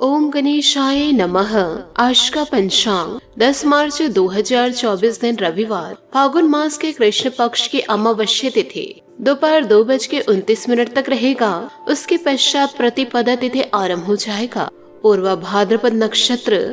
ओम गणेशाय नमः। आज का पंचांग 10 मार्च 2024 दिन रविवार, फागुन मास के कृष्ण पक्ष की अमावस्या तिथि दोपहर 2:29 तक रहेगा। उसके पश्चात प्रतिपदा तिथि आरंभ हो जाएगा। पूर्व भाद्रपद नक्षत्र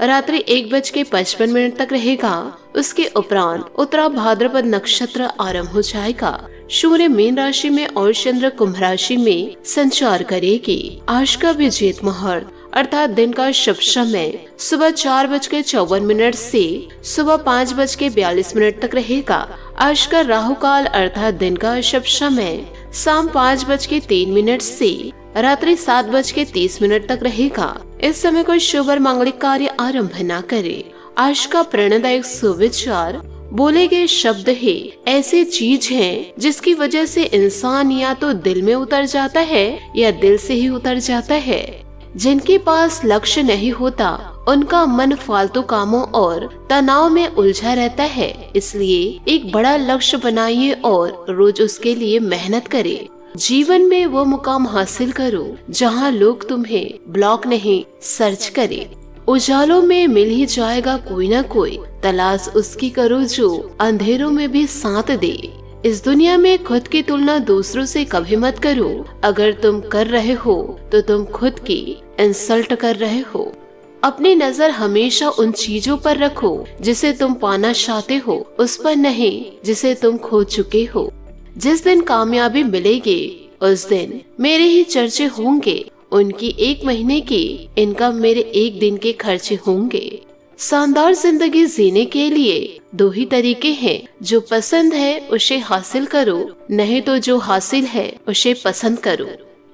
रात्रि 1:55 तक रहेगा। उसके उपरांत उत्तरा भाद्रपद नक्षत्र आरंभ हो जाएगा। सूर्य मीन राशि में और चंद्र कुंभ राशि में संचार करेगी। आज का विजेत मुहूर्त अर्थात दिन का शुभ समय सुबह 4:54 से सुबह 5:42 तक रहेगा। आज का राहु काल अर्थात दिन का शुभ समय शाम 5:03 से रात्रि 7:30 तक रहेगा। इस समय कोई शुभ और मांगलिक कार्य आरंभ न करे। आज का प्रेरणादायक सुविचार बोले गए शब्द ही ऐसी चीज है जिसकी वजह से इंसान या तो दिल में उतर जाता है या दिल से ही उतर जाता है। जिनके पास लक्ष्य नहीं होता उनका मन फालतू कामों और तनाव में उलझा रहता है। इसलिए एक बड़ा लक्ष्य बनाइए और रोज उसके लिए मेहनत करें। जीवन में वो मुकाम हासिल करो जहां लोग तुम्हें ब्लॉक नहीं सर्च करें। उजालों में मिल ही जाएगा कोई ना कोई, तलाश उसकी करो जो अंधेरों में भी साथ दे। इस दुनिया में खुद की तुलना दूसरों से कभी मत करो। अगर तुम कर रहे हो तो तुम खुद की इंसल्ट कर रहे हो। अपनी नजर हमेशा उन चीजों पर रखो जिसे तुम पाना चाहते हो, उस पर नहीं जिसे तुम खो चुके हो। जिस दिन कामयाबी मिलेगी उस दिन मेरे ही चर्चे होंगे। उनकी 1 महीने की इनकम मेरे 1 दिन के खर्चे होंगे। शानदार जिंदगी जीने के लिए 2 ही तरीके हैं, जो पसंद है उसे हासिल करो, नहीं तो जो हासिल है उसे पसंद करो।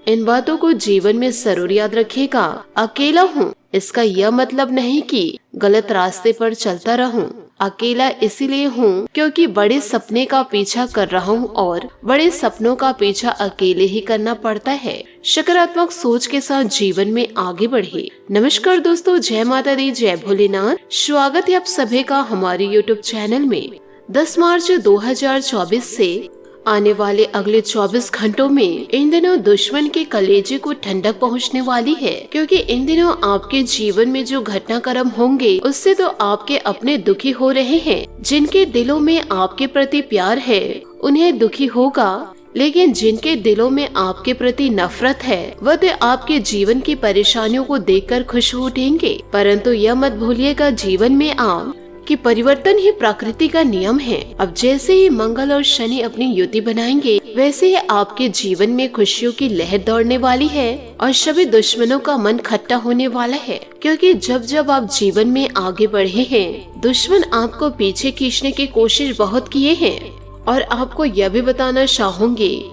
इन बातों को जीवन में जरूर याद रखिएगा। अकेला हूँ इसका यह मतलब नहीं कि गलत रास्ते पर चलता रहूं। अकेला इसीलिए हूँ क्योंकि बड़े सपने का पीछा कर रहा हूँ और बड़े सपनों का पीछा अकेले ही करना पड़ता है। सकारात्मक सोच के साथ जीवन में आगे बढ़े। नमस्कार दोस्तों, जय माता दी, जय भोलेनाथ। स्वागत है आप सभी का हमारे YouTube चैनल में। 10 मार्च 2024 से आने वाले अगले 24 घंटों में इन दिनों दुश्मन के कलेजे को ठंडक पहुंचने वाली है, क्योंकि इन दिनों आपके जीवन में जो घटनाक्रम होंगे उससे तो आपके अपने दुखी हो रहे हैं। जिनके दिलों में आपके प्रति प्यार है उन्हें दुखी होगा, लेकिन जिनके दिलों में आपके प्रति नफरत है वह तो आपके जीवन की परेशानियों को देखकर खुश हो उठेंगे। परंतु यह मत भूलिएगा जीवन में आप कि परिवर्तन ही प्रकृति का नियम है। अब जैसे ही मंगल और शनि अपनी युति बनाएंगे वैसे ही आपके जीवन में खुशियों की लहर दौड़ने वाली है और सभी दुश्मनों का मन खट्टा होने वाला है। क्योंकि जब जब आप जीवन में आगे बढ़े हैं दुश्मन आपको पीछे खींचने की कोशिश बहुत किए हैं। और आपको यह भी बताना चाहूंगी,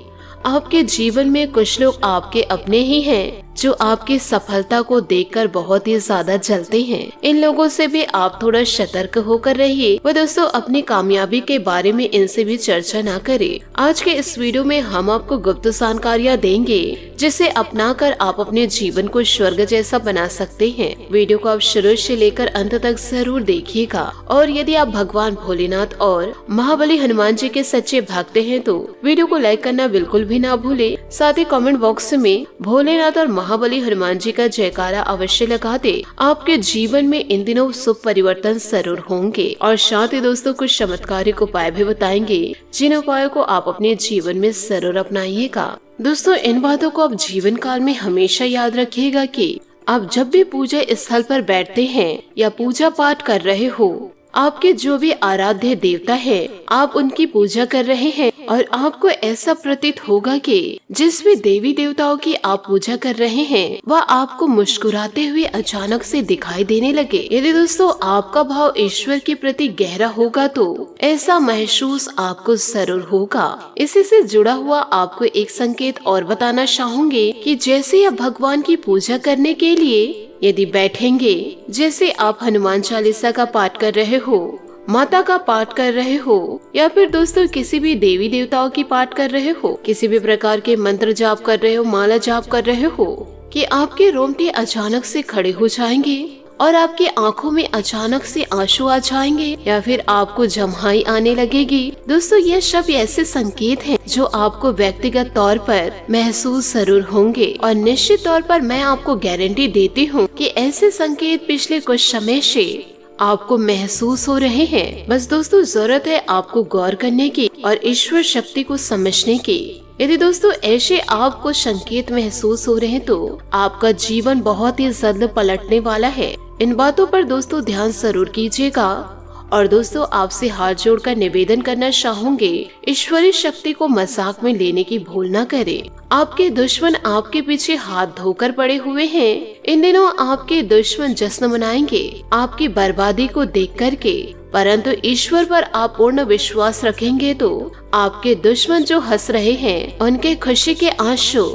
आपके जीवन में कुछ लोग आपके अपने ही हैं जो आपकी सफलता को देखकर बहुत ही ज्यादा जलते हैं। इन लोगों से भी आप थोड़ा सतर्क होकर रहिए। वह दोस्तों अपनी कामयाबी के बारे में इनसे भी चर्चा ना करें। आज के इस वीडियो में हम आपको गुप्त जानकारियाँ देंगे जिसे अपनाकर आप अपने जीवन को स्वर्ग जैसा बना सकते हैं। वीडियो को आप शुरू से लेकर अंत तक जरूर देखिएगा। और यदि आप भगवान भोलेनाथ और महाबली हनुमान जी के सच्चे भक्त हैं तो वीडियो को लाइक करना बिल्कुल भी ना भूले। साथ ही कमेंट बॉक्स में भोलेनाथ और महाबली हनुमान जी का जयकारा अवश्य लगा दे। आपके जीवन में इन दिनों शुभ परिवर्तन जरूर होंगे। और साथ ही दोस्तों कुछ चमत्कारिक उपाय भी बताएंगे जिन उपायों को आप अपने जीवन में जरूर अपनाइएगा। दोस्तों इन बातों को आप जीवन काल में हमेशा याद रखिएगा कि आप जब भी पूजा स्थल पर बैठते हैं या पूजा पाठ कर रहे हो, आपके जो भी आराध्य देवता है आप उनकी पूजा कर रहे हैं और आपको ऐसा प्रतीत होगा कि जिस भी देवी देवताओं की आप पूजा कर रहे हैं वह आपको मुस्कुराते हुए अचानक से दिखाई देने लगे। यदि दोस्तों आपका भाव ईश्वर के प्रति गहरा होगा तो ऐसा महसूस आपको जरूर होगा। इसी से जुड़ा हुआ आपको एक संकेत और बताना चाहूंगी कि जैसे आप भगवान की पूजा करने के लिए यदि बैठेंगे, जैसे आप हनुमान चालीसा का पाठ कर रहे हो, माता का पाठ कर रहे हो या फिर दोस्तों किसी भी देवी देवताओं की पाठ कर रहे हो, किसी भी प्रकार के मंत्र जाप कर रहे हो, माला जाप कर रहे हो, कि आपके रोंगटे अचानक से खड़े हो जाएंगे और आपकी आंखों में अचानक से आंसू आ जाएंगे या फिर आपको जम्हाई आने लगेगी। दोस्तों ये सब ऐसे संकेत हैं जो आपको व्यक्तिगत तौर पर महसूस जरूर होंगे और निश्चित तौर पर मैं आपको गारंटी देती हूँ कि ऐसे संकेत पिछले कुछ समय से आपको महसूस हो रहे हैं। बस दोस्तों जरूरत है आपको गौर करने की और ईश्वर शक्ति को समझने की। यदि दोस्तों ऐसे आपको संकेत महसूस हो रहे हैं तो आपका जीवन बहुत ही जल्द पलटने वाला है। इन बातों पर दोस्तों ध्यान जरूर कीजिएगा। और दोस्तों आपसे हाथ जोड़कर निवेदन करना चाहूंगे, ईश्वरीय शक्ति को मजाक में लेने की भूल न करें। आपके दुश्मन आपके पीछे हाथ धोकर पड़े हुए हैं। इन दिनों आपके दुश्मन जश्न मनाएंगे आपकी बर्बादी को देख करके, परंतु ईश्वर पर आप पूर्ण विश्वास रखेंगे तो आपके दुश्मन जो हंस रहे हैं उनके खुशी के आंसू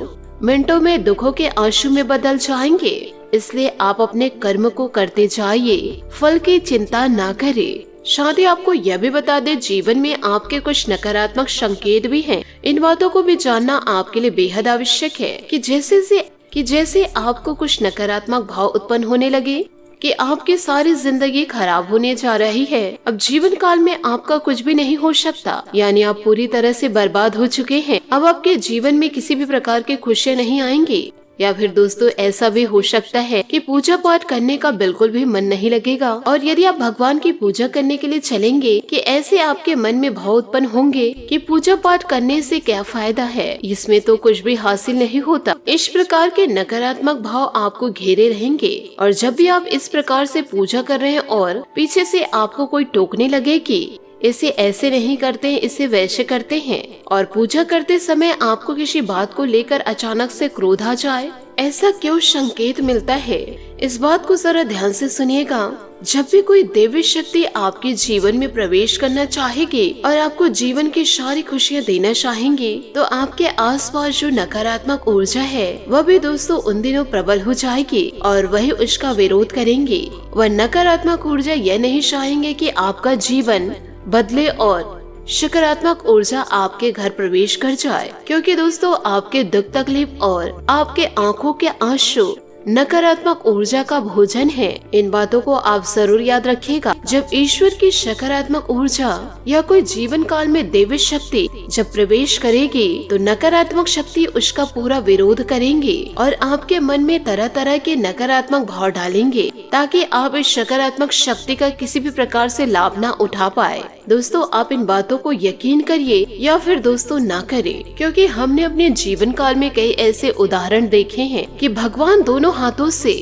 मिनटों में दुखों के आंसू में बदल जाएंगे। इसलिए आप अपने कर्म को करते जाइए, फल की चिंता ना करें। साथ ही आपको यह भी बता दे, जीवन में आपके कुछ नकारात्मक संकेत भी हैं। इन बातों को भी जानना आपके लिए बेहद आवश्यक है कि जैसे आपको कुछ नकारात्मक भाव उत्पन्न होने लगे कि आपकी सारी जिंदगी खराब होने जा रही है, अब जीवन काल में आपका कुछ भी नहीं हो सकता, यानी आप पूरी तरह से बर्बाद हो चुके हैं। अब आपके जीवन में किसी भी प्रकार की खुशियाँ नहीं आएंगी। या फिर दोस्तों ऐसा भी हो सकता है कि पूजा पाठ करने का बिल्कुल भी मन नहीं लगेगा और यदि आप भगवान की पूजा करने के लिए चलेंगे कि ऐसे आपके मन में भाव उत्पन्न होंगे कि पूजा पाठ करने से क्या फायदा है, इसमें तो कुछ भी हासिल नहीं होता। इस प्रकार के नकारात्मक भाव आपको घेरे रहेंगे और जब भी आप इस प्रकार से पूजा कर रहे हैं और पीछे से आपको कोई टोकने लगे कि इसे ऐसे नहीं करते हैं, इसे वैसे करते हैं, और पूजा करते समय आपको किसी बात को लेकर अचानक से क्रोध आ जाए, ऐसा क्यों संकेत मिलता है? इस बात को जरा ध्यान से सुनिएगा। जब भी कोई देवी शक्ति आपके जीवन में प्रवेश करना चाहेगी और आपको जीवन की सारी खुशियाँ देना चाहेंगी, तो आपके आसपास जो नकारात्मक ऊर्जा है वह भी दोस्तों उन दिनों प्रबल हो जाएगी और वही उसका विरोध करेंगी। वह नकारात्मक ऊर्जा यह नहीं चाहेंगे कि आपका जीवन बदले और सकारात्मक ऊर्जा आपके घर प्रवेश कर जाए, क्योंकि दोस्तों आपके दुख तकलीफ और आपके आंखों के आंसू नकारात्मक ऊर्जा का भोजन है। इन बातों को आप जरूर याद रखिएगा। जब ईश्वर की सकारात्मक ऊर्जा या कोई जीवन काल में देवी शक्ति जब प्रवेश करेगी तो नकारात्मक शक्ति उसका पूरा विरोध करेंगे और आपके मन में तरह तरह के नकारात्मक भाव डालेंगे ताकि आप इस सकारात्मक शक्ति का किसी भी प्रकार से लाभ ना उठा पाए। दोस्तों आप इन बातों को यकीन करिए या फिर दोस्तों ना करें, क्योंकि हमने अपने जीवन काल में कई ऐसे उदाहरण देखे हैं कि भगवान दोनों हाथों से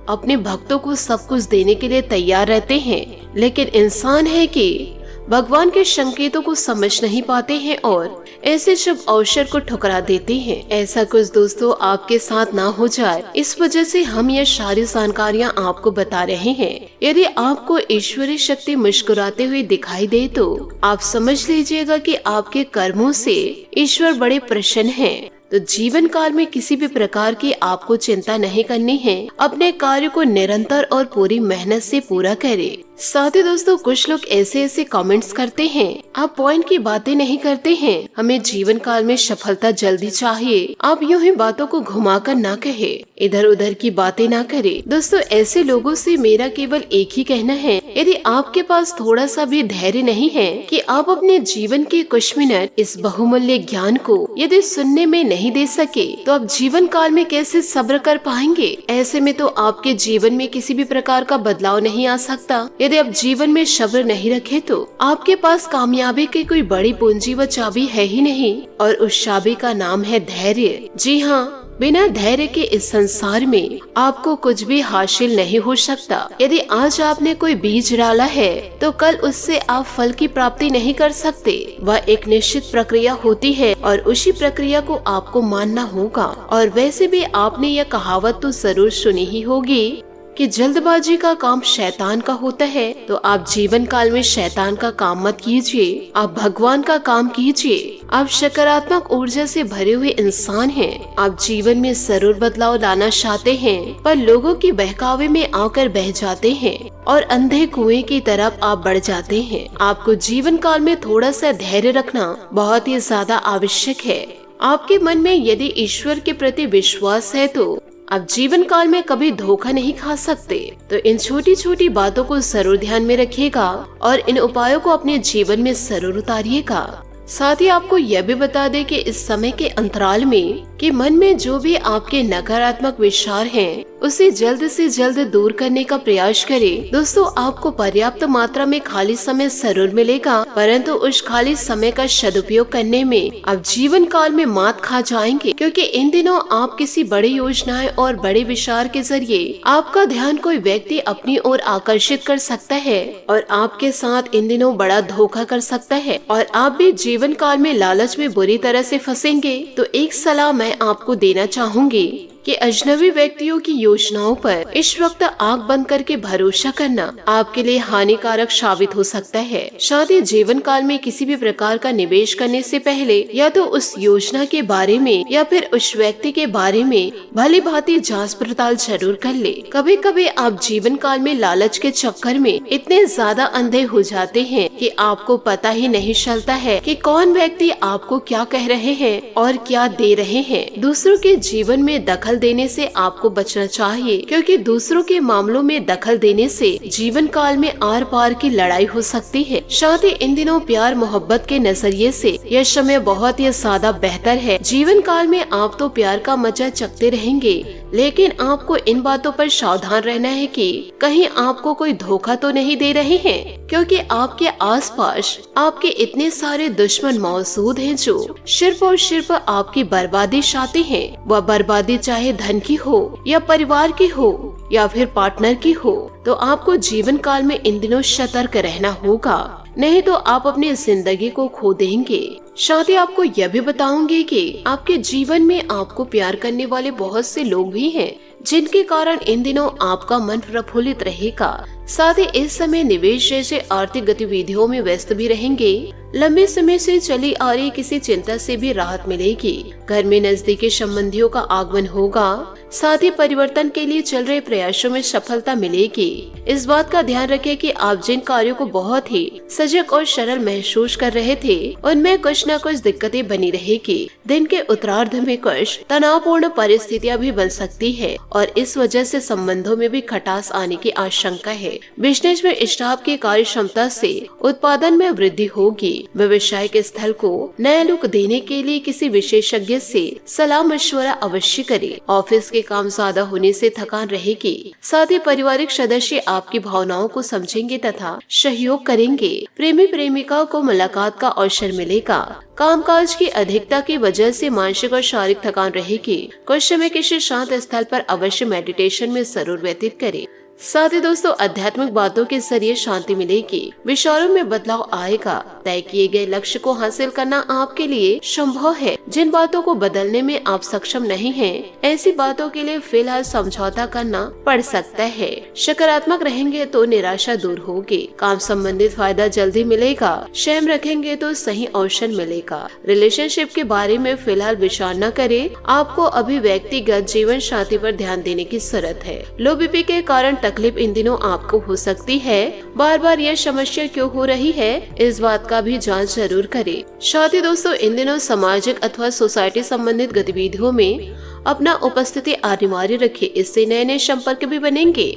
अपने भक्तों को सब कुछ देने के लिए तैयार रहते हैं, लेकिन इंसान है कि भगवान के संकेतों को समझ नहीं पाते हैं और ऐसे शुभ अवसर को ठुकरा देते हैं। ऐसा कुछ दोस्तों आपके साथ ना हो जाए, इस वजह से हम ये सारी जानकारियाँ आपको बता रहे हैं। यदि आपको ईश्वरीय शक्ति मुस्कुराते हुए दिखाई दे तो आप समझ लीजिएगा कि आपके कर्मों से ईश्वर बड़े प्रसन्न हैं। तो जीवन काल में किसी भी प्रकार की आपको चिंता नहीं करनी है। अपने कार्य को निरंतर और पूरी मेहनत से पूरा करें। साथ ही दोस्तों कुछ लोग ऐसे कमेंट्स करते हैं, आप पॉइंट की बातें नहीं करते हैं, हमें जीवन काल में सफलता जल्दी चाहिए। आप यूं ही बातों को घुमाकर ना कहे, इधर उधर की बातें ना करें। दोस्तों ऐसे लोगों से मेरा केवल एक ही कहना है, यदि आपके पास थोड़ा सा भी धैर्य नहीं है कि आप अपने जीवन के कुछ मिनट इस बहुमूल्य ज्ञान को यदि सुनने में नहीं दे सके तो आप जीवन काल में कैसे सब्र कर पाएंगे। ऐसे में तो आपके जीवन में किसी भी प्रकार का बदलाव नहीं आ सकता। यदि आप जीवन में सब्र नहीं रखे तो आपके पास कामयाबी की कोई बड़ी पूंजी व चाबी है ही नहीं, और उस चाबी का नाम है धैर्य। जी हाँ, बिना धैर्य के इस संसार में आपको कुछ भी हासिल नहीं हो सकता। यदि आज आपने कोई बीज डाला है तो कल उससे आप फल की प्राप्ति नहीं कर सकते। वह एक निश्चित प्रक्रिया होती है और उसी प्रक्रिया को आपको मानना होगा। और वैसे भी आपने यह कहावत तो जरूर सुनी ही होगी कि जल्दबाजी का काम शैतान का होता है। तो आप जीवन काल में शैतान का काम मत कीजिए, आप भगवान का काम कीजिए। आप सकारात्मक ऊर्जा से भरे हुए इंसान हैं। आप जीवन में जरूर बदलाव लाना चाहते हैं, पर लोगों की बहकावे में आकर बह जाते हैं और अंधे कुएं की तरफ आप बढ़ जाते हैं। आपको जीवन काल में थोड़ा सा धैर्य रखना बहुत ही ज्यादा आवश्यक है। आपके मन में यदि ईश्वर के प्रति विश्वास है तो आप जीवन काल में कभी धोखा नहीं खा सकते। तो इन छोटी छोटी बातों को जरूर ध्यान में रखिएगा और इन उपायों को अपने जीवन में जरूर उतारिएगा। साथ ही आपको यह भी बता दें कि इस समय के अंतराल में कि मन में जो भी आपके नकारात्मक विचार हैं, उसे जल्द से जल्द दूर करने का प्रयास करें। दोस्तों, आपको पर्याप्त मात्रा में खाली समय जरूर मिलेगा, परंतु उस खाली समय का सदुपयोग करने में आप जीवन काल में मात खा जाएंगे, क्योंकि इन दिनों आप किसी बड़ी योजनाएं और बड़े विचार के जरिए आपका ध्यान कोई व्यक्ति अपनी ओर आकर्षित कर सकता है और आपके साथ इन दिनों बड़ा धोखा कर सकता है और आप भी जीवन काल में लालच में बुरी तरह से फंसेंगे। तो एक सलाह मैं आपको देना चाहूंगी कि अजनबी व्यक्तियों की योजनाओं पर इस वक्त आंख बंद करके भरोसा करना आपके लिए हानिकारक साबित हो सकता है। साथ ही जीवन काल में किसी भी प्रकार का निवेश करने से पहले या तो उस योजना के बारे में या फिर उस व्यक्ति के बारे में भली भांति जांच पड़ताल जरूर कर ले। कभी कभी आप जीवन काल में लालच के चक्कर में इतने ज्यादा अंधे हो जाते हैं कि आपको पता ही नहीं चलता है कि कौन व्यक्ति आपको क्या कह रहे हैं और क्या दे रहे हैं। दूसरों के जीवन में दखल देने से आपको बचना चाहिए, क्योंकि दूसरों के मामलों में दखल देने से जीवन काल में आर पार की लड़ाई हो सकती है। साथ ही इन दिनों प्यार मोहब्बत के नजरिए से यह समय बहुत ही ज्यादा बेहतर है। जीवन काल में आप तो प्यार का मजा चखते रहेंगे, लेकिन आपको इन बातों पर सावधान रहना है कि कहीं आपको कोई धोखा तो नहीं दे रहे हैं, क्योंकि आपके आसपास आपके इतने सारे दुश्मन मौजूद हैं जो सिर्फ और सिर्फ आपकी बर्बादी चाहते हैं। वह बर्बादी चाहे धन की हो या परिवार की हो या फिर पार्टनर की हो, तो आपको जीवन काल में इन दिनों सतर्क रहना होगा, नहीं तो आप अपनी जिंदगी को खो देंगे। साथ ही आपको यह भी बताऊंगी कि आपके जीवन में आपको प्यार करने वाले बहुत से लोग भी हैं, जिनके कारण इन दिनों आपका मन प्रफुल्लित रहेगा। साथ ही इस समय निवेश जैसे आर्थिक गतिविधियों में व्यस्त भी रहेंगे। लंबे समय से चली आ रही किसी चिंता से भी राहत मिलेगी। घर में नजदीकी संबंधियों का आगमन होगा। साथ ही परिवर्तन के लिए चल रहे प्रयासों में सफलता मिलेगी। इस बात का ध्यान रखें कि आप जिन कार्यों को बहुत ही सजग और सरल महसूस कर रहे थे, उनमें कुछ न कुछ दिक्कतें बनी रहेगी। दिन के उत्तरार्ध में कुछ तनावपूर्ण परिस्थितियां भी बन सकती है और इस वजह से संबंधों में भी खटास आने की आशंका है। बिजनेस में स्टाफ की कार्य क्षमता से उत्पादन में वृद्धि होगी। व्यवसाय के स्थल को नया लुक देने के लिए किसी विशेषज्ञ से सलाह मशवरा अवश्य करें। ऑफिस के काम ज्यादा होने से थकान रहेगी। साथ ही पारिवारिक सदस्य आपकी भावनाओं को समझेंगे तथा सहयोग करेंगे। प्रेमी प्रेमिका को मुलाकात का अवसर मिलेगा। कामकाज की अधिकता की वजह से मानसिक और शारीरिक थकान रहेगी। कुछ समय किसी शांत स्थल पर अवश्य मेडिटेशन में जरूर व्यतीत करें। साथ ही दोस्तों, आध्यात्मिक बातों के जरिए शांति मिलेगी। विचारों में बदलाव आएगा। तय किए गए लक्ष्य को हासिल करना आपके लिए संभव है। जिन बातों को बदलने में आप सक्षम नहीं हैं, ऐसी बातों के लिए फिलहाल समझौता करना पड़ सकता है। सकारात्मक रहेंगे तो निराशा दूर होगी। काम संबंधित फायदा जल्दी मिलेगा। संयम रखेंगे तो सही अवसर मिलेगा। रिलेशनशिप के बारे में फिलहाल विचार न करें। आपको अभी व्यक्तिगत जीवन साथी पर ध्यान देने की जरूरत है। लो बीपी के कारण तकलीफ इन दिनों आपको हो सकती है। बार बार यह समस्या क्यों हो रही है, इस बात का भी जांच जरूर करें। साथ ही दोस्तों, इन दिनों सामाजिक अथवा सोसाइटी संबंधित गतिविधियों में अपना उपस्थिति अनिवार्य रखें। इससे नए नए संपर्क भी बनेंगे।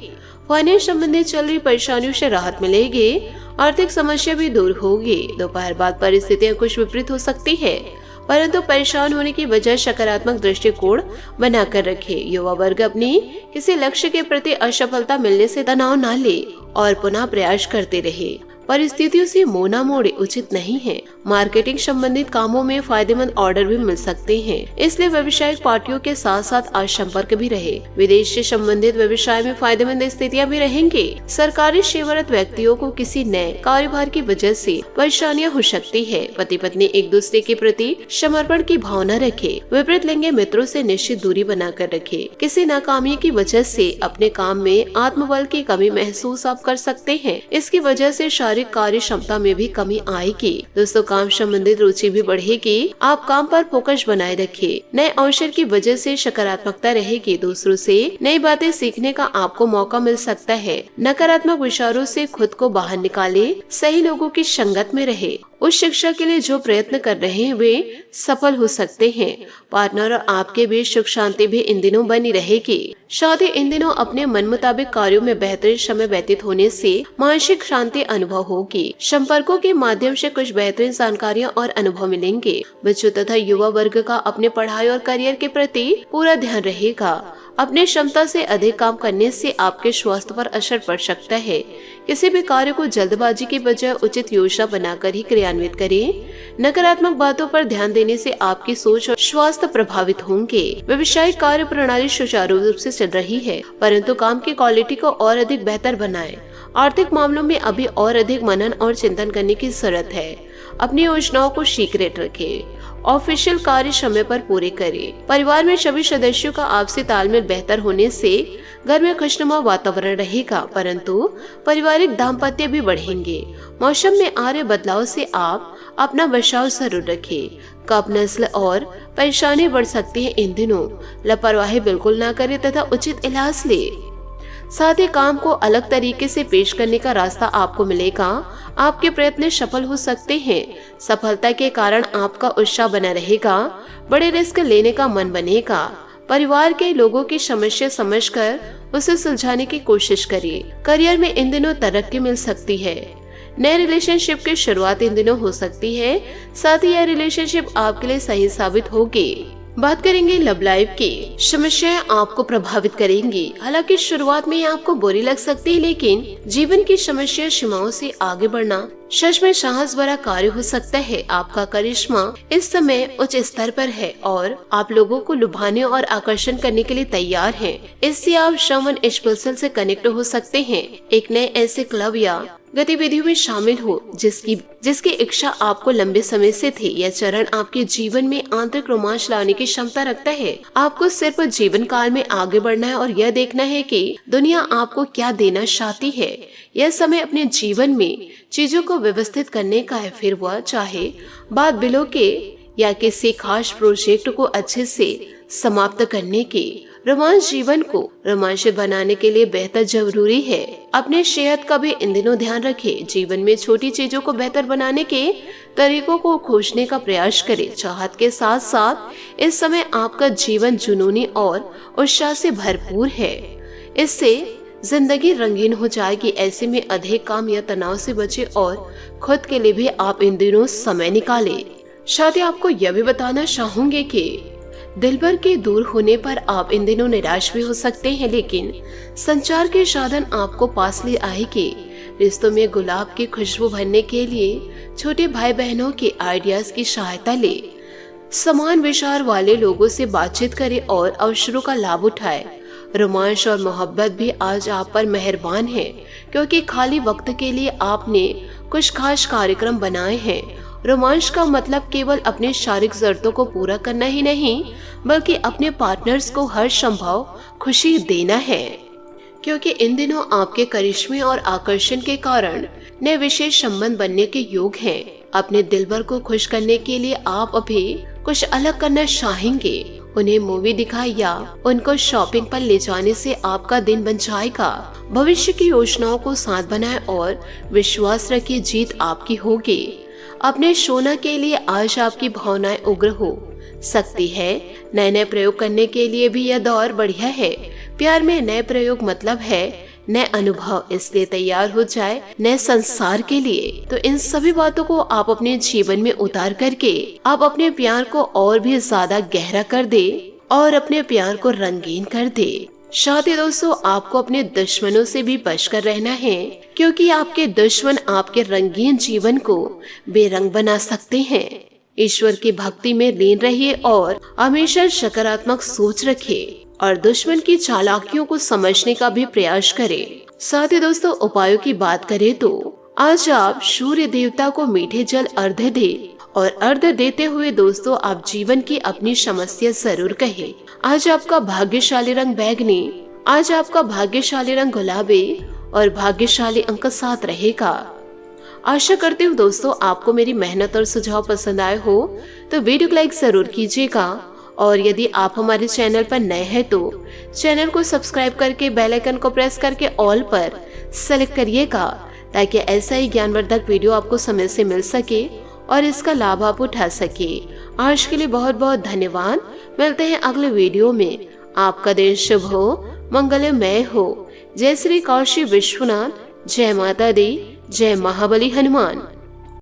फाइनेंस संबंधित चल रही परेशानियों से राहत मिलेगी। आर्थिक समस्या भी दूर होगी। दोपहर बाद परिस्थितियाँ कुछ विपरीत हो सकती है, परंतु परेशान होने की वजह सकारात्मक दृष्टिकोण बनाकर रखे। युवा वर्ग अपनी किसी लक्ष्य के प्रति असफलता मिलने से तनाव न ले और पुनः प्रयास करते रहे। परिस्थितियों से मोना मोड़े उचित नहीं है। मार्केटिंग संबंधित कामों में फायदेमंद ऑर्डर भी मिल सकते हैं, इसलिए व्यवसायिक पार्टियों के साथ साथ आज संपर्क भी रहे। विदेश से संबंधित व्यवसाय में फायदेमंद स्थितियां भी रहेंगी। सरकारी सेवारत व्यक्तियों को किसी नए कार्यभार की वजह से परेशानियां हो सकती है। पति पत्नी एक दूसरे के प्रति समर्पण की भावना रखे। विपरीत लिंगी मित्रों से निश्चित दूरी बनाकर रखे। किसी नाकामी की वजह से अपने काम में आत्मबल की कमी महसूस आप कर सकते हैं। इसकी वजह से शारीरिक कार्य क्षमता में भी कमी आएगी। दोस्तों, काम संबंधित रुचि भी बढ़ेगी। आप काम पर फोकस बनाए रखिए। नए अवसर की वजह से सकारात्मकता रहेगी। दूसरों से नई बातें सीखने का आपको मौका मिल सकता है। नकारात्मक विचारों से खुद को बाहर निकाले। सही लोगों की संगत में रहे। उस शिक्षा के लिए जो प्रयत्न कर रहे हैं वे सफल हो सकते हैं। पार्टनर और आपके बीच सुख शांति भी इन दिनों बनी रहेगी। शादी इन दिनों अपने मन मुताबिक कार्यों में बेहतरीन समय व्यतीत होने से मानसिक शांति अनुभव होगी। संपर्कों के माध्यम से कुछ बेहतरीन जानकारियां और अनुभव मिलेंगे। बच्चों तथा युवा वर्ग का अपने पढ़ाई और करियर के प्रति पूरा ध्यान रहेगा। अपने क्षमता से अधिक काम करने से आपके स्वास्थ्य पर असर पड़ सकता है। किसी भी कार्य को जल्दबाजी की बजाय उचित योजना बनाकर ही क्रियान्वित करें। नकारात्मक बातों पर ध्यान देने से आपकी सोच और स्वास्थ्य प्रभावित होंगे। व्यवसायिक कार्य प्रणाली सुचारू रूप से चल रही है, परंतु काम की क्वालिटी को और अधिक बेहतर बनाएं। आर्थिक मामलों में अभी और अधिक मनन और चिंतन करने की जरूरत है। अपनी योजनाओं को सीक्रेट रखें। ऑफिशियल कार्य समय पर पूरे करें। परिवार में सभी सदस्यों का आपसी तालमेल बेहतर होने से घर में खुशनुमा वातावरण रहेगा, परंतु पारिवारिक दाम्पत्य भी बढ़ेंगे। मौसम में आ रहे बदलाव से आप अपना बचाव जरूर रखें। कफ, नस्ल और परेशानी बढ़ सकती है। इन दिनों लापरवाही बिल्कुल ना करें तथा उचित इलाज ले। साथ ही काम को अलग तरीके से पेश करने का रास्ता आपको मिलेगा। आपके प्रयत्न सफल हो सकते हैं। सफलता के कारण आपका उत्साह बना रहेगा। बड़े रिस्क लेने का मन बनेगा। परिवार के लोगों की समस्या समझकर उसे सुलझाने की कोशिश करिए। करियर में इन दिनों तरक्की मिल सकती है। नए रिलेशनशिप की शुरुआत इन दिनों हो सकती है। साथ ही यह रिलेशनशिप आपके लिए सही साबित होगी। बात करेंगे लव लाइफ की। समस्याएं आपको प्रभावित करेंगी। हालांकि शुरुआत में आपको बुरी लग सकती है, लेकिन जीवन की समस्या सीमाओं से आगे बढ़ना सच में साहस भरा कार्य हो सकता है। आपका करिश्मा इस समय उच्च स्तर पर है और आप लोगों को लुभाने और आकर्षण करने के लिए तैयार हैं। इससे आप श्रवण स्पेशल से कनेक्ट हो सकते हैं। एक नए ऐसे क्लब या गतिविधियों में शामिल हो जिसकी इच्छा आपको लंबे समय से थी। यह चरण आपके जीवन में आंतरिक रोमांच लाने की क्षमता रखता है। आपको सिर्फ जीवन काल में आगे बढ़ना है और यह देखना है कि दुनिया आपको क्या देना चाहती है। यह समय अपने जीवन में चीजों को व्यवस्थित करने का है, फिर वह चाहे बात बिलों के या किसी खास प्रोजेक्ट को अच्छे से समाप्त करने की। रोमांच जीवन को रोमांचित बनाने के लिए बेहतर जरूरी है। अपने सेहत का भी इन दिनों ध्यान रखें। जीवन में छोटी चीजों को बेहतर बनाने के तरीकों को खोजने का प्रयास करें। चाहत के साथ साथ इस समय आपका जीवन जुनूनी और उत्साह से भरपूर है। इससे जिंदगी रंगीन हो जाएगी। ऐसे में अधिक काम या तनाव से बचे और खुद के लिए भी आप इन दिनों समय निकालें। साथ ही आपको यह भी बताना चाहूंगे कि दिलबर के दूर होने पर आप इन दिनों निराश भी हो सकते हैं, लेकिन संचार के साधन आपको पास ले आएंगे। रिश्तों में गुलाब की खुशबू भरने के लिए छोटे भाई बहनों के आइडियाज की सहायता ले। समान विचार वाले लोगों से बातचीत करें और अवसरों का लाभ उठाएं। रोमांस और मोहब्बत भी आज आप पर मेहरबान है, क्योंकि खाली वक्त के लिए आपने कुछ खास कार्यक्रम बनाए हैं। रोमांस का मतलब केवल अपने शारीरिक जरूरतों को पूरा करना ही नहीं, बल्कि अपने पार्टनर्स को हर संभव खुशी देना है, क्योंकि इन दिनों आपके करिश्मे और आकर्षण के कारण नए विशेष संबंध बनने के योग हैं। अपने दिलबर को खुश करने के लिए आप अभी कुछ अलग करना चाहेंगे। उन्हें मूवी दिखाएं या उनको शॉपिंग पर ले जाने से आपका दिन बन जाएगा। भविष्य की योजनाओं को साथ बनाएं और विश्वास रखिए, जीत आपकी होगी। अपने सोना के लिए आज आपकी भावनाएं उग्र हो सकती है। नए प्रयोग करने के लिए भी यह दौर बढ़िया है। प्यार में नए प्रयोग मतलब है नए अनुभव, इसलिए तैयार हो जाए नए संसार के लिए। तो इन सभी बातों को आप अपने जीवन में उतार करके आप अपने प्यार को और भी ज्यादा गहरा कर दे और अपने प्यार को रंगीन कर दे। साथ ही दोस्तों, आपको अपने दुश्मनों से भी बचकर रहना है, क्योंकि आपके दुश्मन आपके रंगीन जीवन को बेरंग बना सकते हैं। ईश्वर की भक्ति में लीन रहिए और हमेशा सकारात्मक सोच रखें और दुश्मन की चालाकियों को समझने का भी प्रयास करें। साथ ही दोस्तों, उपायों की बात करें तो आज आप सूर्य देवता को मीठे जल अर्घ्य दें और अर्घ्य देते हुए दोस्तों आप जीवन की अपनी समस्या जरूर कहें। आज आपका भाग्यशाली रंग बैंगनी, आज आपका भाग्यशाली रंग गुलाबी और भाग्यशाली अंक 7 रहेगा। आशा करती हूँ दोस्तों आपको मेरी मेहनत और सुझाव पसंद आए हो, तो वीडियो को लाइक जरूर कीजिएगा और यदि आप हमारे चैनल पर नए हैं तो चैनल को सब्सक्राइब करके बेल आइकन को प्रेस करके ऑल पर सेलेक्ट करिएगा, ताकि ऐसा ही ज्ञानवर्धक वीडियो आपको समय से मिल सके और इसका लाभ आप उठा सके। आज के लिए बहुत बहुत धन्यवाद। मिलते हैं अगले वीडियो में। आपका दिन शुभ हो, मंगलमय हो। जय श्री काशी विश्वनाथ, जय माता दी, जय महाबली हनुमान।